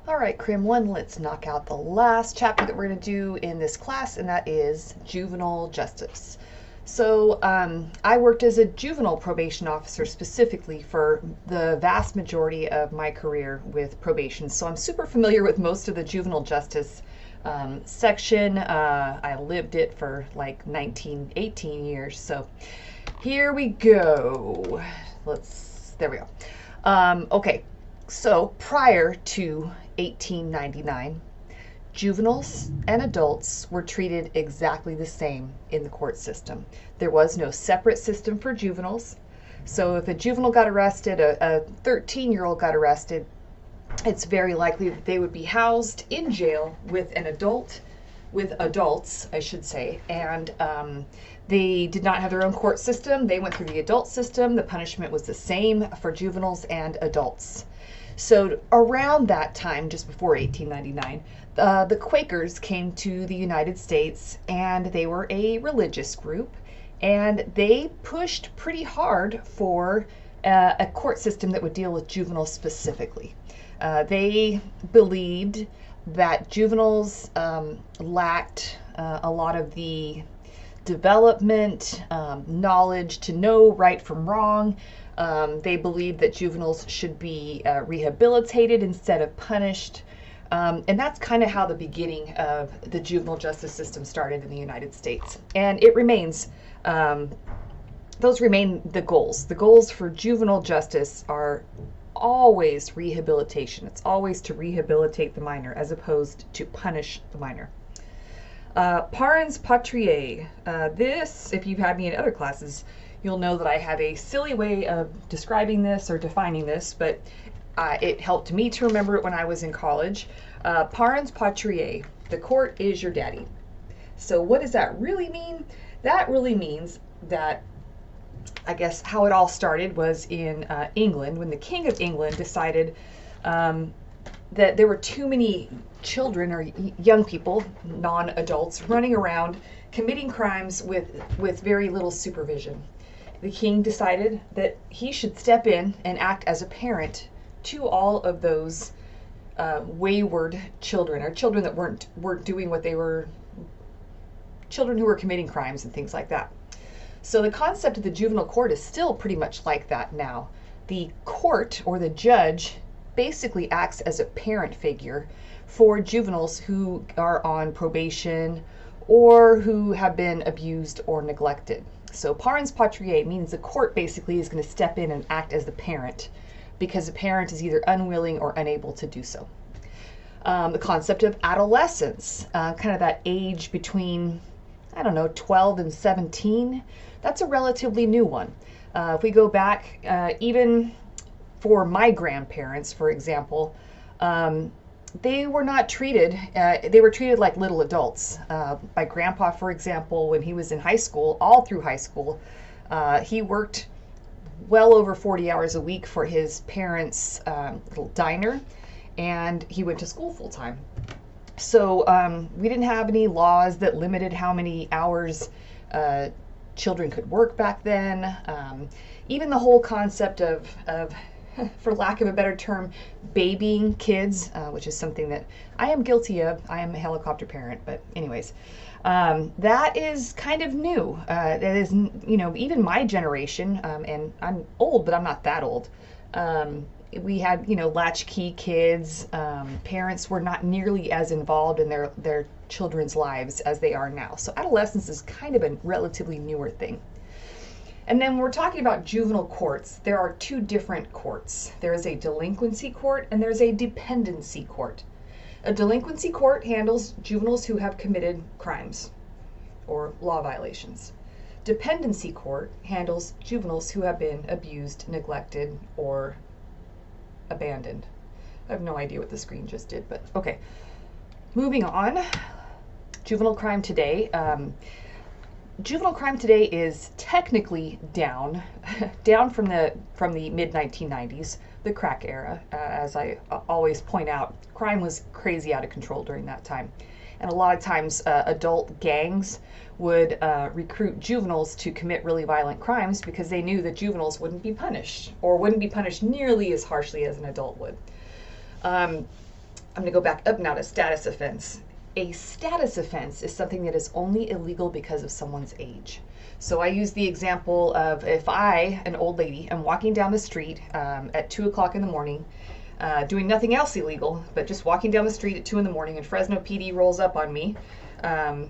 All right, Crim 1, let's knock out the last chapter that we're going to do in this class, and that is juvenile justice. So I worked as a juvenile probation officer specifically for the vast majority of my career with probation. So I'm super familiar with most of the juvenile justice section. I lived it for like 18 years. So here we go. There we go. Okay, so prior to 1899, juveniles and adults were treated exactly the same in the court system. There was no separate system for juveniles. So if a juvenile got arrested, a 13-year-old got arrested, it's very likely that they would be housed in jail with adults, I should say, and they did not have their own court system. They went through the adult system. The punishment was the same for juveniles and adults. So around that time, just before 1899, the Quakers came to the United States, and they were a religious group, and they pushed pretty hard for a court system that would deal with juveniles specifically. They believed that juveniles lacked a lot of the development, knowledge to know right from wrong. They believed that juveniles should be rehabilitated instead of punished. And that's kind of how the beginning of the juvenile justice system started in the United States. And it remains, those remain the goals. The goals for juvenile justice are always rehabilitation. It's always to rehabilitate the minor as opposed to punish the minor. Parens patriae. This, if you've had me in other classes, you'll know that I have a silly way of describing this or defining this, but it helped me to remember it when I was in college. Parens patriae, the court is your daddy. So what does that really mean? That really means that, I guess, how it all started was in England, when the King of England decided that there were too many children or young people, non-adults, running around committing crimes with very little supervision. The king decided that he should step in and act as a parent to all of those wayward children, or children that weren't doing what they were, children who were committing crimes and things like that. So the concept of the juvenile court is still pretty much like that now. The court, or the judge, basically acts as a parent figure for juveniles who are on probation or who have been abused or neglected. So parens patriae means the court basically is going to step in and act as the parent, because the parent is either unwilling or unable to do so. The concept of adolescence, kind of that age between, 12 and 17, that's a relatively new one. If we go back, even for my grandparents, for example, they were not treated, they were treated like little adults. My grandpa, for example, when he was in high school, all through high school, he worked well over 40 hours a week for his parents' little diner, and he went to school full time. So we didn't have any laws that limited how many hours children could work back then. Even the whole concept of for lack of a better term, babying kids, which is something that I am guilty of. I am a helicopter parent, but anyways, that is kind of new. That is, even my generation, and I'm old, but I'm not that old. We had, latchkey kids. Parents were not nearly as involved in their children's lives as they are now. So adolescence is kind of a relatively newer thing. And then when we're talking about juvenile courts, there are two different courts. There is a delinquency court and there's a dependency court. A delinquency court handles juveniles who have committed crimes or law violations. Dependency court handles juveniles who have been abused, neglected, or abandoned. I have no idea what the screen just did, but okay. Moving on, juvenile crime today. Juvenile crime today is technically down from the mid-1990s, the crack era. As I always point out, crime was crazy out of control during that time. And a lot of times adult gangs would recruit juveniles to commit really violent crimes because they knew that juveniles wouldn't be punished, or wouldn't be punished nearly as harshly as an adult would. I'm going to go back up now to status offense. A status offense is something that is only illegal because of someone's age. So I use the example of if I, an old lady, am walking down the street at 2 o'clock in the morning, doing nothing else illegal, but just walking down the street at 2 in the morning and Fresno PD rolls up on me,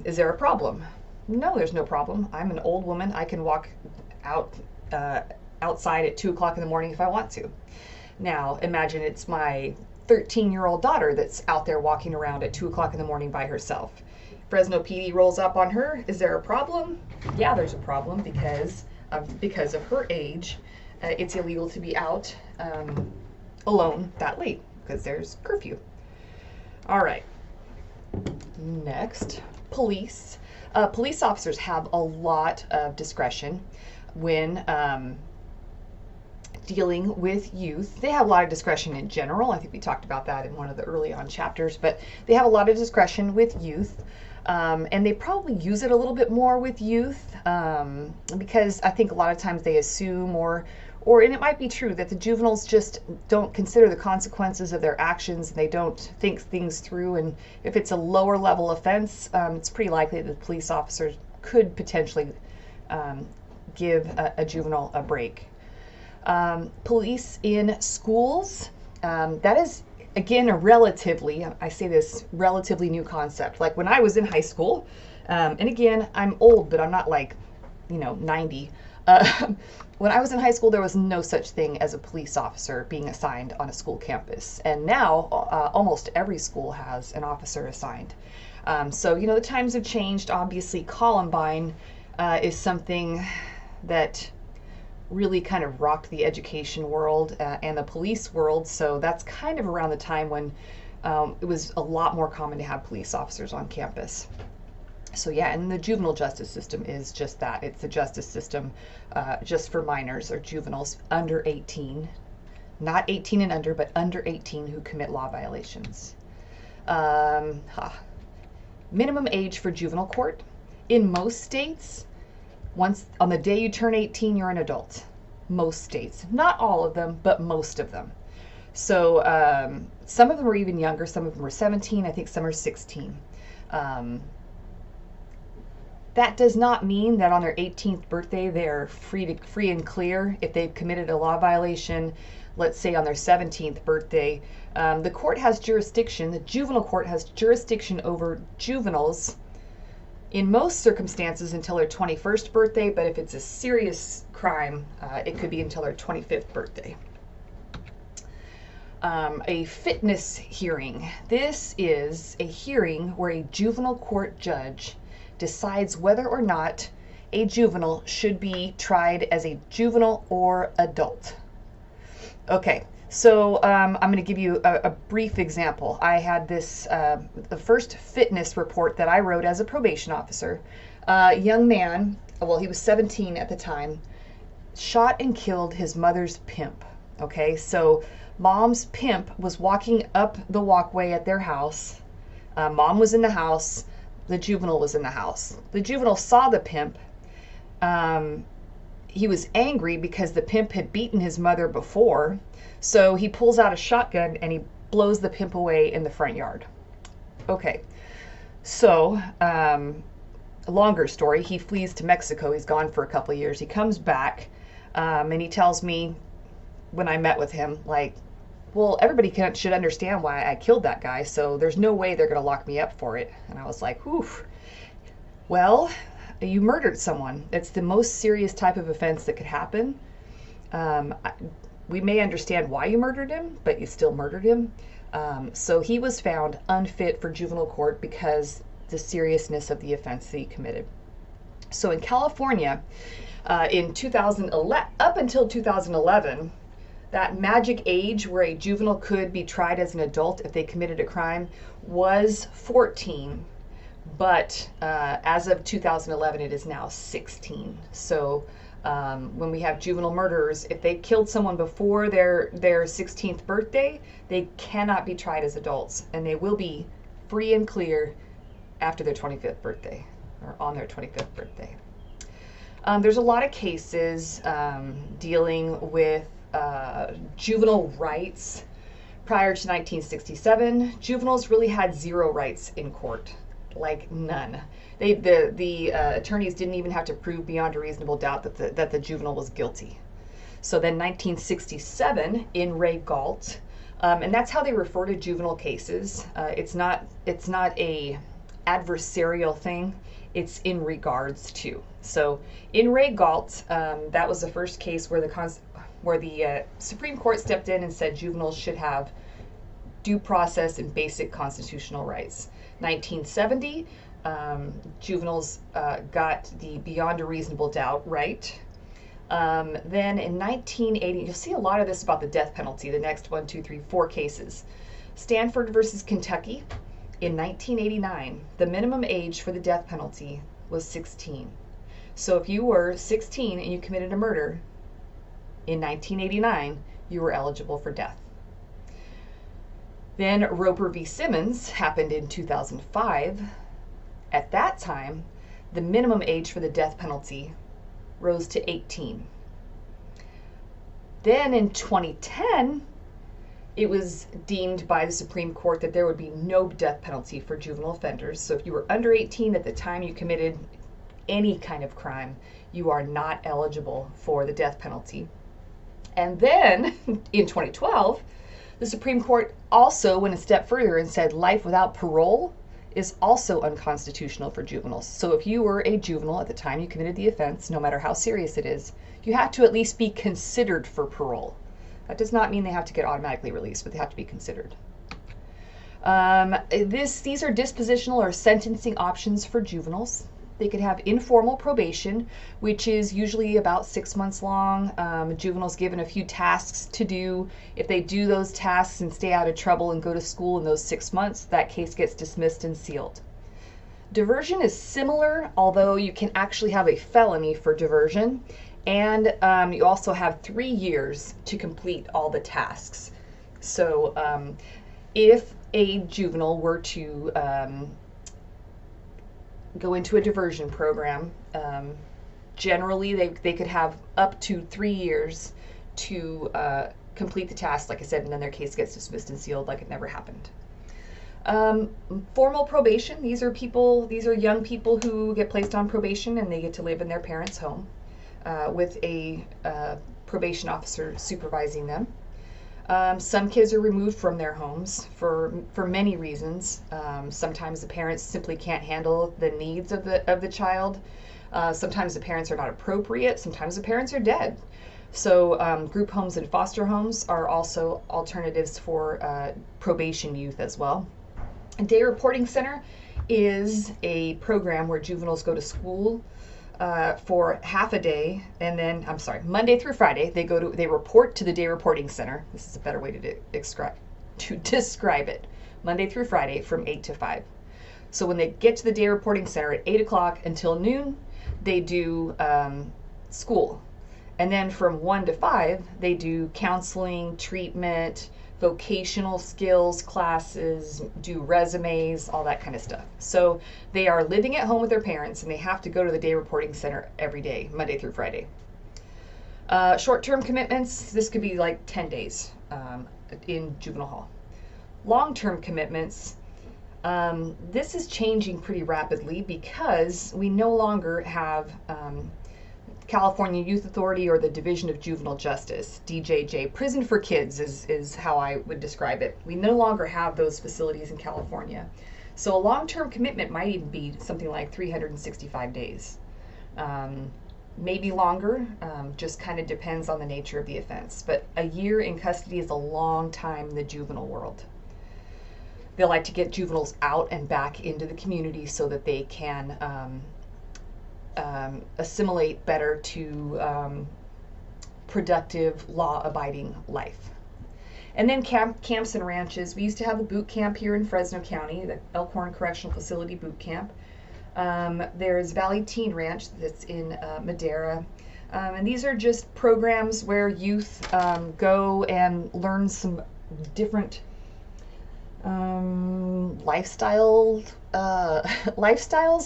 is there a problem? No, there's no problem. I'm an old woman. I can walk outside at 2 o'clock in the morning if I want to. Now, imagine it's my 13-year-old daughter that's out there walking around at 2 o'clock in the morning by herself. Fresno PD rolls up on her. Is there a problem? Yeah, there's a problem because of her age. It's illegal to be out alone that late because there's curfew. All right. Next, police. Police officers have a lot of discretion when dealing with youth. They have a lot of discretion in general. I think we talked about that in one of the early on chapters, but they have a lot of discretion with youth. And they probably use it a little bit more with youth because I think a lot of times they assume and it might be true that the juveniles just don't consider the consequences of their actions and they don't think things through. And if it's a lower level offense, it's pretty likely that the police officers could potentially give a juvenile a break. Police in schools, that is, again, I say this relatively new concept. Like when I was in high school, and again, I'm old, but I'm not like, 90. When I was in high school, there was no such thing as a police officer being assigned on a school campus. And now almost every school has an officer assigned. So, the times have changed. Obviously, Columbine is something that really kind of rocked the education world and the police world. So that's kind of around the time when it was a lot more common to have police officers on campus. So yeah, and the juvenile justice system is just that. It's the justice system just for minors or juveniles under 18, not 18 and under, but under 18 who commit law violations. Minimum age for juvenile court. In most states, once on the day you turn 18, you're an adult. Most states, not all of them, but most of them. So some of them are even younger. Some of them are 17. I think some are 16. That does not mean that on their 18th birthday they're free and clear if they've committed a law violation. Let's say on their 17th birthday, the court has jurisdiction. The juvenile court has jurisdiction over juveniles in most circumstances until their 21st birthday, but if it's a serious crime, it could be until their 25th birthday. A fitness hearing. This is a hearing where a juvenile court judge decides whether or not a juvenile should be tried as a juvenile or adult. Okay, so I'm going to give you a brief example. I had this, the first fitness report that I wrote as a probation officer. Young man, well, he was 17 at the time, shot and killed his mother's pimp. Okay, so mom's pimp was walking up the walkway at their house. Mom was in the house. The juvenile was in the house. The juvenile saw the pimp. He was angry because the pimp had beaten his mother before. So he pulls out a shotgun and he blows the pimp away in the front yard. Okay, so a longer story. He flees to Mexico. He's gone for a couple of years. He comes back and he tells me when I met with him, like, well, everybody should understand why I killed that guy, so there's no way they're going to lock me up for it. And I was like, oof. Well, you murdered someone. It's the most serious type of offense that could happen. We may understand why you murdered him, but you still murdered him. So he was found unfit for juvenile court because the seriousness of the offense that he committed. So in California, in 2011, up until 2011, that magic age where a juvenile could be tried as an adult if they committed a crime was 14. But as of 2011, it is now 16. So when we have juvenile murderers, if they killed someone before their 16th birthday, they cannot be tried as adults, and they will be free and clear after their 25th birthday, or on their 25th birthday. There's a lot of cases dealing with juvenile rights Prior to 1967, juveniles really had zero rights in court, like none. The attorneys didn't even have to prove beyond a reasonable doubt that the juvenile was guilty. So then 1967 in Ray Galt, and that's how they refer to juvenile cases. It's not a adversarial thing. It's in regards to. So in Ray Galt, that was the first case where the Supreme Court stepped in and said juveniles should have due process and basic constitutional rights. 1970, juveniles got the beyond a reasonable doubt right. Then in 1980, you'll see a lot of this about the death penalty, the next 1, 2, 3, 4 cases. Stanford versus Kentucky, in 1989, the minimum age for the death penalty was 16. So if you were 16 and you committed a murder, in 1989, you were eligible for death. Then Roper v. Simmons happened in 2005. At that time, the minimum age for the death penalty rose to 18. Then in 2010, it was deemed by the Supreme Court that there would be no death penalty for juvenile offenders. So if you were under 18 at the time you committed any kind of crime, you are not eligible for the death penalty. And then in 2012, the Supreme Court also went a step further and said life without parole is also unconstitutional for juveniles. So if you were a juvenile at the time you committed the offense, no matter how serious it is, you have to at least be considered for parole. That does not mean they have to get automatically released, but they have to be considered. These are dispositional or sentencing options for juveniles. They could have informal probation, which is usually about 6 months long. Juveniles given a few tasks to do. If they do those tasks and stay out of trouble and go to school in those 6 months, that case gets dismissed and sealed. Diversion is similar, although you can actually have a felony for diversion. And you also have 3 years to complete all the tasks. So if a juvenile were to go into a diversion program, generally they could have up to 3 years to complete the task, like I said, and then their case gets dismissed and sealed like it never happened. Formal probation, these are young people who get placed on probation and they get to live in their parents' home with a probation officer supervising them. Some kids are removed from their homes for many reasons. Sometimes the parents simply can't handle the needs of the child. Sometimes the parents are not appropriate. Sometimes the parents are dead. So group homes and foster homes are also alternatives for probation youth as well. A day reporting center is a program where juveniles go to school for half a day, and then Monday through Friday they report to the day reporting center. This is a better way to describe it. Monday through Friday from 8 to 5. So when they get to the day reporting center at 8 o'clock until noon, they do school, and then from 1 to 5 they do counseling, treatment, vocational skills classes, do resumes, all that kind of stuff. So they are living at home with their parents and they have to go to the day reporting center every day, Monday through Friday. Short-term commitments, this could be like 10 days in juvenile hall. Long-term commitments, this is changing pretty rapidly because we no longer have California Youth Authority or the Division of Juvenile Justice, DJJ. Prison for Kids is how I would describe it. We no longer have those facilities in California. So a long-term commitment might even be something like 365 days. Maybe longer, just kind of depends on the nature of the offense. But a year in custody is a long time in the juvenile world. They like to get juveniles out and back into the community so that they can assimilate better to productive, law-abiding life. And then camps and ranches. We used to have a boot camp here in Fresno County, the Elkhorn Correctional Facility boot camp. There's Valley Teen Ranch that's in Madera. And these are just programs where youth go and learn some different lifestyles,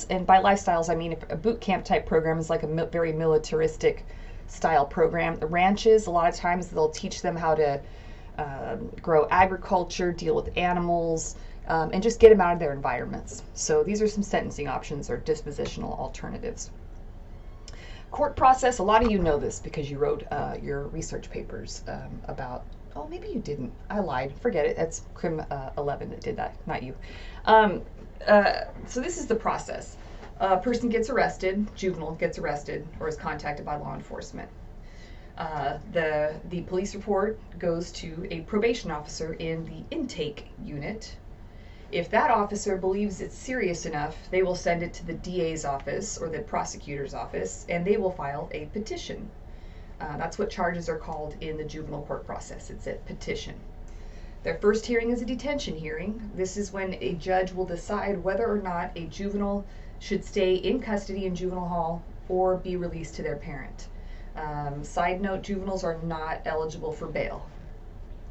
and by lifestyles I mean a boot camp type program is like a very militaristic style program. The ranches, a lot of times they'll teach them how to grow agriculture, deal with animals, and just get them out of their environments. So these are some sentencing options or dispositional alternatives. Court process, a lot of you know this because you wrote your research papers about, oh, maybe you didn't. I lied. Forget it. That's Crim 11 that did that, not you. So this is the process. A person gets arrested, juvenile gets arrested, or is contacted by law enforcement. The police report goes to a probation officer in the intake unit. If that officer believes it's serious enough, they will send it to the DA's office or the prosecutor's office, and they will file a petition. That's what charges are called in the juvenile court process. It's a petition. Their first hearing is a detention hearing. This is when a judge will decide whether or not a juvenile should stay in custody in juvenile hall or be released to their parent. Side note, juveniles are not eligible for bail.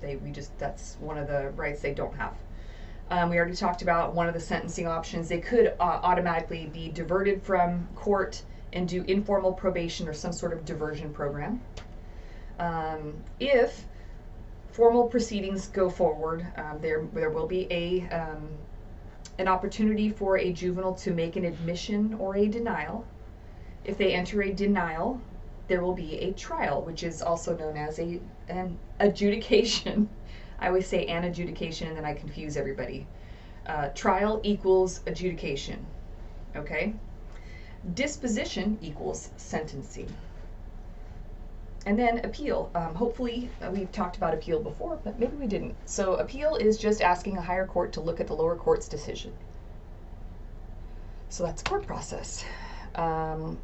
That's one of the rights they don't have. We already talked about one of the sentencing options. They could automatically be diverted from court and do informal probation or some sort of diversion program. If formal proceedings go forward, there will be an opportunity for a juvenile to make an admission or a denial. If they enter a denial, there will be a trial, which is also known as an adjudication. I always say an adjudication and then I confuse everybody. Trial equals adjudication, okay? Disposition equals sentencing. And then appeal. Hopefully, we've talked about appeal before, but maybe we didn't. So appeal is just asking a higher court to look at the lower court's decision. So that's court process.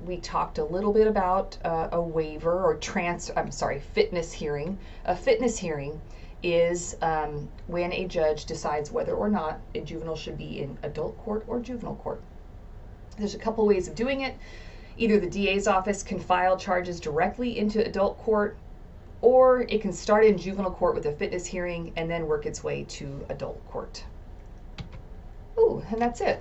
We talked a little bit about a waiver or fitness hearing. A fitness hearing is when a judge decides whether or not a juvenile should be in adult court or juvenile court. There's a couple ways of doing it. Either the DA's office can file charges directly into adult court, or it can start in juvenile court with a fitness hearing and then work its way to adult court. Ooh, and that's it.